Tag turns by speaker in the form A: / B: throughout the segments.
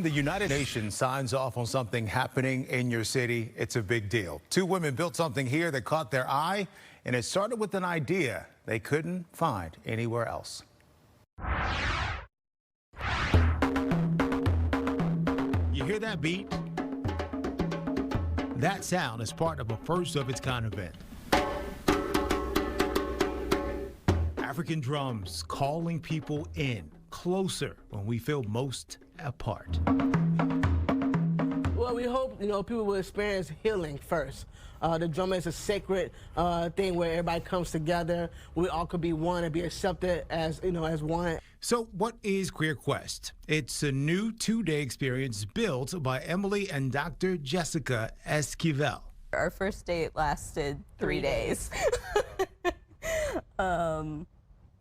A: The United Nations signs off on something happening in your city. It's a big deal. Two women built something here that caught their eye, and it started with an idea they couldn't find anywhere else. You hear that beat? That sound is part of a first of its kind event. African drums calling people in, closer when we feel most apart.
B: Well, we hope, people will experience healing first. The drum is a sacred thing where everybody comes together. We all could be one and be accepted as, as one.
A: So what is Queer Quest? It's a new two-day experience built by Emily and Dr. Jessica Esquivel.
C: Our first date lasted 3 days.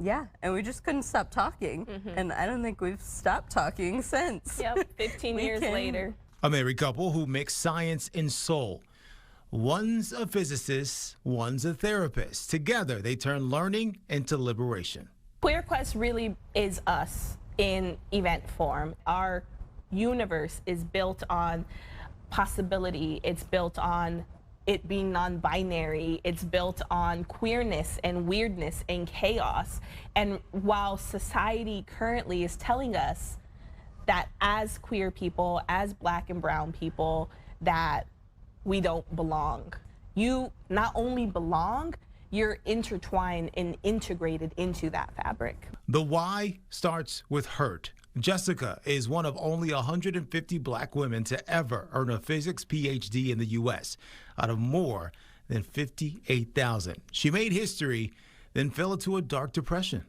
C: Yeah, and we just couldn't stop talking. And I don't think we've stopped talking since.
D: Yep, 15 years later.
A: A married couple who mix science and soul. One's a physicist, one's a therapist. Together, they turn learning into liberation.
D: Queer Quest really is us in event form. Our universe is built on possibility. It's built on it being non-binary. It's built on queerness and weirdness and chaos. And while society currently is telling us that as queer people, as Black and brown people, that we don't belong. You not only belong, you're intertwined and integrated into that fabric.
A: The why starts with hurt. Jessica is one of only 150 Black women to ever earn a physics PhD in the U.S. out of more than 58,000. She made history, then fell into a dark depression.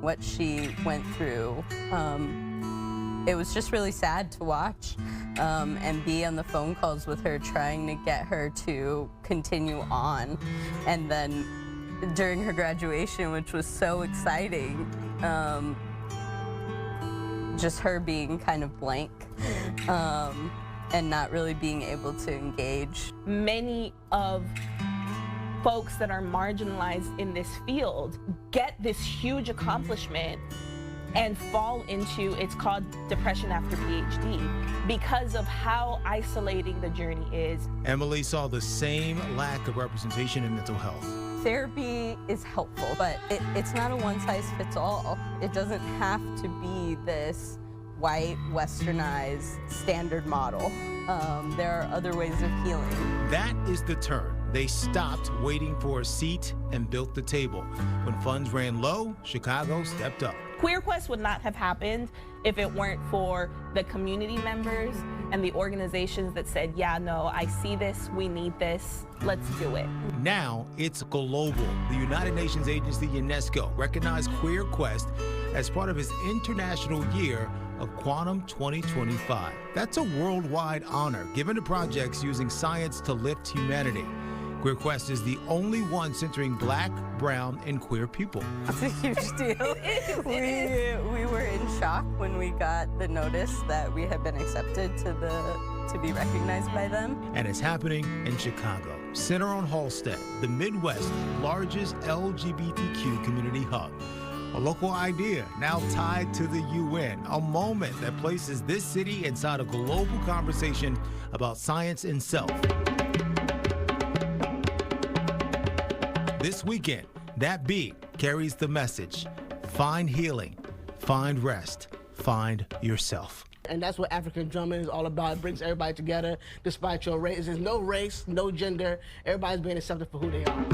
C: What she went through, it was just really sad to watch and be on the phone calls with her trying to get her to continue on. And then during her graduation, which was so exciting, just her being kind of blank and not really being able to engage.
D: Many of folks that are marginalized in this field get this huge accomplishment and fall into, it's called depression after PhD, because of how isolating the journey is.
A: Emily saw the same lack of representation in mental health.
C: Therapy is helpful, but it's not a one-size-fits-all. It doesn't have to be this white, westernized, standard model. There are other ways of healing.
A: That is the turn. They stopped waiting for a seat and built the table. When funds ran low, Chicago stepped up.
D: Queer Quest would not have happened if it weren't for the community members and the organizations that said, yeah, no, I see this, we need this, let's do it.
A: Now it's global. The United Nations agency UNESCO recognized Queer Quest as part of its International Year of Quantum 2025. That's a worldwide honor given to projects using science to lift humanity. Queer Quest is the only one centering Black, brown, and queer people.
C: It's a huge deal. We were in shock when we got the notice that we had been accepted to be recognized by them.
A: And it's happening in Chicago. Center on Halsted, the Midwest's largest LGBTQ community hub. A local idea now tied to the UN, a moment that places this city inside a global conversation about science and self. This weekend, that beat carries the message: find healing, find rest, find yourself.
B: And that's what African drumming is all about. It brings everybody together despite your race. There's no race, no gender. Everybody's being accepted for who they are.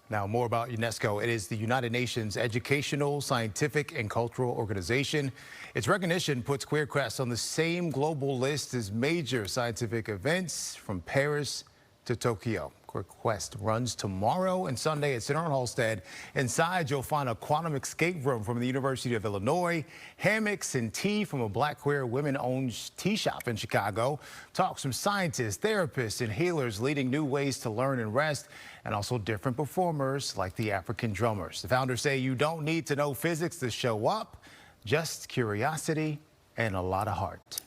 A: Now, more about UNESCO. It is the United Nations educational, scientific, and cultural organization. Its recognition puts Queer Quest on the same global list as major scientific events from Paris to Tokyo. Queer Quest runs tomorrow and Sunday at Center on Halsted. Inside, you'll find a quantum escape room from the University of Illinois, hammocks and tea from a Black queer women-owned tea shop in Chicago, talks from scientists, therapists, and healers leading new ways to learn and rest, and also different performers like the African drummers. The founders say you don't need to know physics to show up, just curiosity and a lot of heart.